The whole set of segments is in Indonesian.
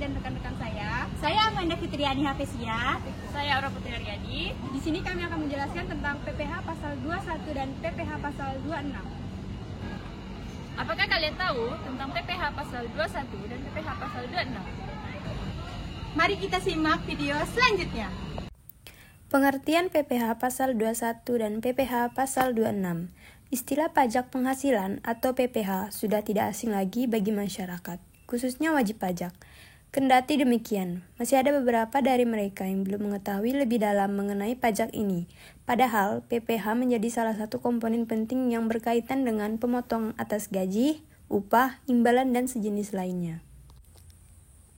dan rekan-rekan saya. Saya Amanda Fitriani Hafesia. Saya Aura Putri Aryadi. Di sini kami akan menjelaskan tentang PPH pasal 21 dan PPH pasal 26. Apakah kalian tahu tentang PPH pasal 21 dan PPH pasal 26? Mari kita simak video selanjutnya. Pengertian PPH pasal 21 dan PPH pasal 26. Istilah pajak penghasilan atau PPH sudah tidak asing lagi bagi masyarakat, khususnya wajib pajak. Kendati demikian, masih ada beberapa dari mereka yang belum mengetahui lebih dalam mengenai pajak ini. Padahal, PPH menjadi salah satu komponen penting yang berkaitan dengan pemotongan atas gaji, upah, imbalan, dan sejenis lainnya.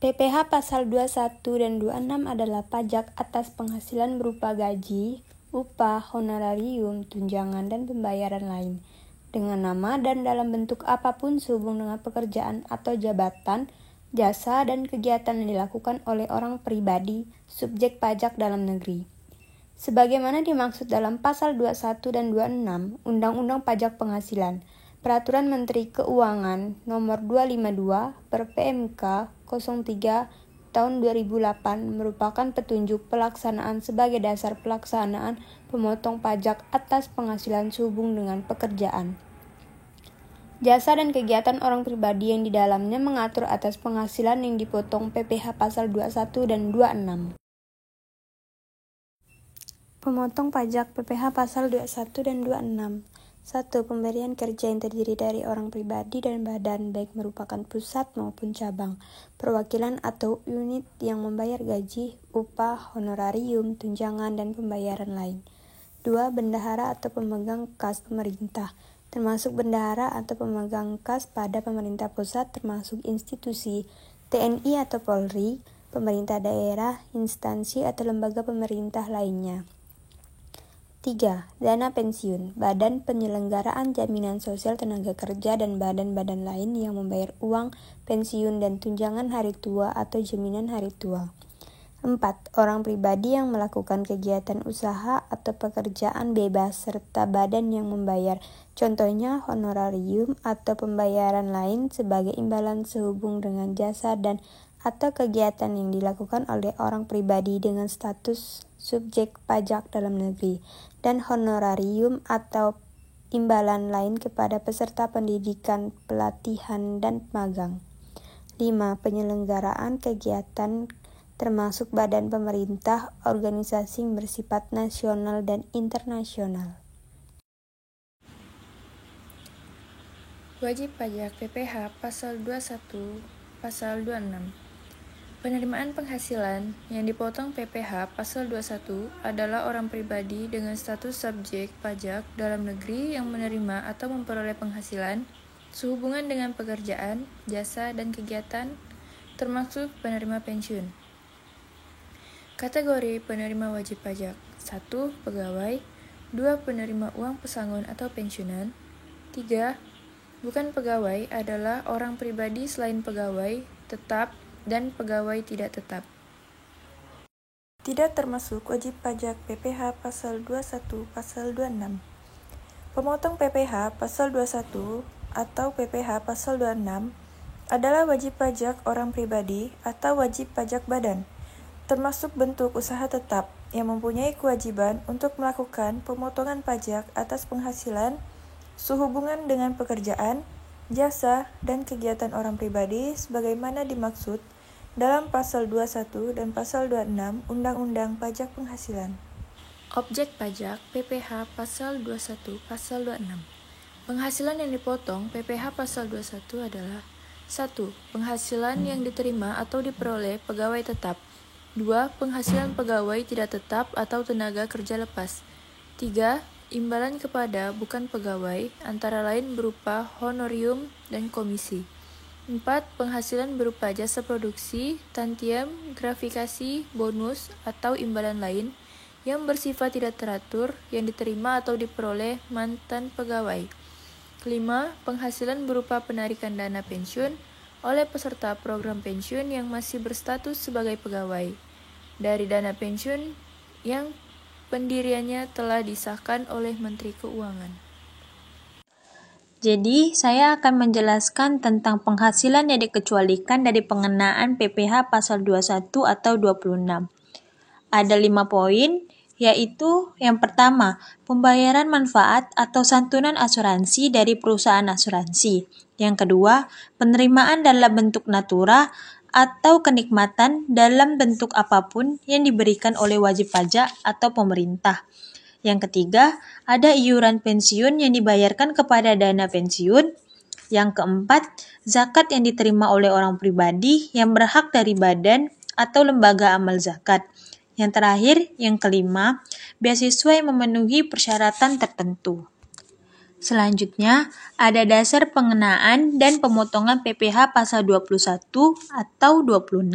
PPH pasal 21 dan 26 adalah pajak atas penghasilan berupa gaji, upah, honorarium, tunjangan, dan pembayaran lain, dengan nama dan dalam bentuk apapun sehubung dengan pekerjaan atau jabatan, jasa, dan kegiatan yang dilakukan oleh orang pribadi, subjek pajak dalam negeri. Sebagaimana dimaksud dalam pasal 21 dan 26 Undang-Undang Pajak Penghasilan, Peraturan Menteri Keuangan Nomor 252 per PMK 03 tahun 2008 merupakan petunjuk pelaksanaan sebagai dasar pelaksanaan pemotong pajak atas penghasilan sehubung dengan pekerjaan, jasa, dan kegiatan orang pribadi yang di dalamnya mengatur atas penghasilan yang dipotong PPH pasal 21 dan 26. Pemotong pajak PPH pasal 21 dan 26. 1. Pemberian kerja yang terdiri dari orang pribadi dan badan, baik merupakan pusat maupun cabang, perwakilan atau unit yang membayar gaji, upah, honorarium, tunjangan, dan pembayaran lain. 2. Bendahara atau pemegang kas pemerintah, termasuk bendahara atau pemegang kas pada pemerintah pusat termasuk institusi, TNI atau Polri, pemerintah daerah, instansi atau lembaga pemerintah lainnya. 3. Dana pensiun, badan penyelenggaraan jaminan sosial tenaga kerja dan badan-badan lain yang membayar uang, pensiun, dan tunjangan hari tua atau jaminan hari tua. 4. Orang pribadi yang melakukan kegiatan usaha atau pekerjaan bebas serta badan yang membayar, contohnya honorarium atau pembayaran lain sebagai imbalan sehubung dengan jasa dan atau kegiatan yang dilakukan oleh orang pribadi dengan status subjek pajak dalam negeri, dan honorarium atau imbalan lain kepada peserta pendidikan, pelatihan, dan magang. 5. Penyelenggaraan kegiatan termasuk badan pemerintah, organisasi yang bersifat nasional dan internasional. Wajib pajak PPH pasal 21, pasal 26. Penerimaan penghasilan yang dipotong PPH pasal 21 adalah orang pribadi dengan status subjek pajak dalam negeri yang menerima atau memperoleh penghasilan sehubungan dengan pekerjaan, jasa, dan kegiatan, termasuk penerima pensiun. Kategori penerima wajib pajak: 1. Pegawai. 2. Penerima uang pesangon atau pensiunan. 3. Bukan pegawai adalah orang pribadi selain pegawai tetap dan pegawai tidak tetap. Tidak termasuk wajib pajak PPH pasal 21 pasal 26. Pemotong PPH pasal 21 atau PPH pasal 26 adalah wajib pajak orang pribadi atau wajib pajak badan, termasuk bentuk usaha tetap yang mempunyai kewajiban untuk melakukan pemotongan pajak atas penghasilan sehubungan dengan pekerjaan, jasa, dan kegiatan orang pribadi sebagaimana dimaksud dalam pasal 21 dan pasal 26 Undang-Undang Pajak Penghasilan. Objek pajak PPH pasal 21 pasal 26. Penghasilan yang dipotong PPH pasal 21 adalah: 1. Penghasilan yang diterima atau diperoleh pegawai tetap. 2. Penghasilan pegawai tidak tetap atau tenaga kerja lepas. 3. Imbalan kepada bukan pegawai, antara lain berupa honorium dan komisi. 4. Penghasilan berupa jasa produksi, tantiem, gratifikasi, bonus, atau imbalan lain yang bersifat tidak teratur yang diterima atau diperoleh mantan pegawai. 5. Penghasilan berupa penarikan dana pensiun oleh peserta program pensiun yang masih berstatus sebagai pegawai dari dana pensiun yang pendiriannya telah disahkan oleh Menteri Keuangan. Jadi, saya akan menjelaskan tentang penghasilan yang dikecualikan dari pengenaan PPh pasal 21 atau 26. Ada 5 poin, yaitu yang pertama, pembayaran manfaat atau santunan asuransi dari perusahaan asuransi. Yang kedua, penerimaan dalam bentuk natura atau kenikmatan dalam bentuk apapun yang diberikan oleh wajib pajak atau pemerintah. Yang ketiga, ada iuran pensiun yang dibayarkan kepada dana pensiun. Yang keempat, zakat yang diterima oleh orang pribadi yang berhak dari badan atau lembaga amal zakat. Yang terakhir, yang kelima, beasiswa yang memenuhi persyaratan tertentu. Selanjutnya, ada dasar pengenaan dan pemotongan PPh pasal 21 atau 26.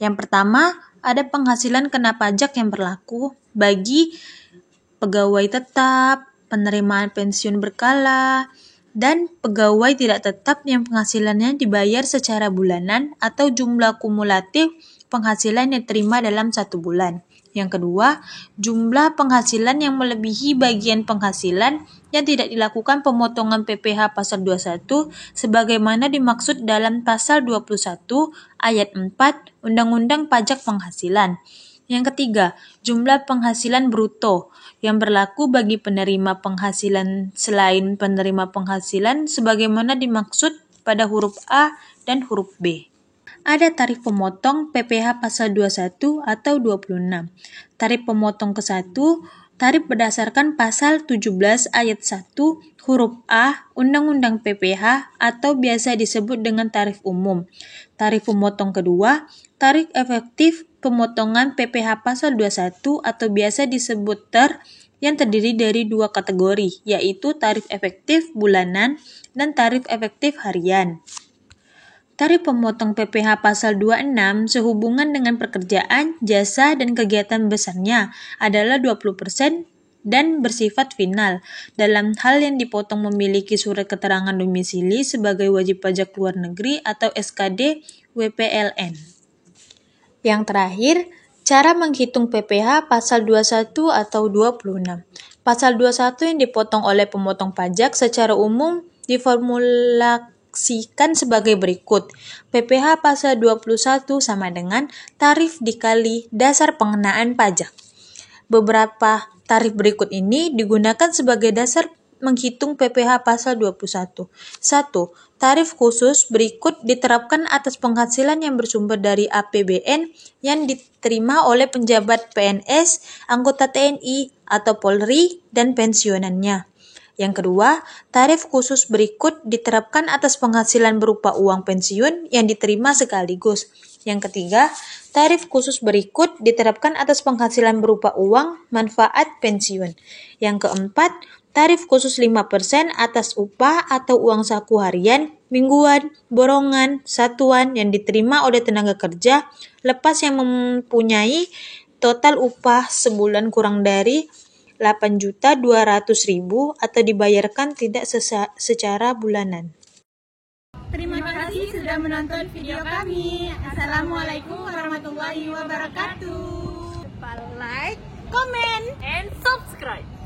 Yang pertama, ada penghasilan kena pajak yang berlaku bagi pegawai tetap, penerimaan pensiun berkala, dan pegawai tidak tetap yang penghasilannya dibayar secara bulanan atau jumlah kumulatif penghasilan yang diterima dalam 1 bulan. Yang kedua, jumlah penghasilan yang melebihi bagian penghasilan yang tidak dilakukan pemotongan PPh pasal 21 sebagaimana dimaksud dalam pasal 21 ayat 4 Undang-Undang Pajak Penghasilan. Yang ketiga, jumlah penghasilan bruto yang berlaku bagi penerima penghasilan selain penerima penghasilan sebagaimana dimaksud pada huruf A dan huruf B. Ada tarif pemotong PPh pasal 21 atau 26. Tarif pemotong ke-1, tarif berdasarkan pasal 17 ayat 1 huruf A Undang-Undang PPh atau biasa disebut dengan tarif umum. Tarif pemotong kedua, tarif efektif pemotongan PPh pasal 21 atau biasa disebut TER yang terdiri dari 2 kategori, yaitu tarif efektif bulanan dan tarif efektif harian. Tarif pemotong PPh pasal 26 sehubungan dengan pekerjaan, jasa, dan kegiatan besarnya adalah 20% dan bersifat final. Dalam hal yang dipotong memiliki surat keterangan domisili sebagai wajib pajak luar negeri atau SKD WPLN. Yang terakhir, cara menghitung PPh pasal 21 atau 26. Pasal 21 yang dipotong oleh pemotong pajak secara umum diformulasikan sebagai berikut. PPh pasal 21 sama dengan tarif dikali dasar pengenaan pajak. Beberapa tarif berikut ini digunakan sebagai dasar menghitung PPh pasal 21. 1. Tarif khusus berikut diterapkan atas penghasilan yang bersumber dari APBN yang diterima oleh penjabat PNS, anggota TNI atau Polri, dan pensiunannya. Yang kedua, tarif khusus berikut diterapkan atas penghasilan berupa uang pensiun yang diterima sekaligus. Yang ketiga, tarif khusus berikut diterapkan atas penghasilan berupa uang manfaat pensiun. Yang keempat, tarif khusus 5% atas upah atau uang saku harian, mingguan, borongan, satuan yang diterima oleh tenaga kerja lepas yang mempunyai total upah sebulan kurang dari 8.200.000 atau dibayarkan tidak secara bulanan. Terima kasih sudah menonton video kami. Assalamualaikum warahmatullahi wabarakatuh. Lupa like, Komen and subscribe.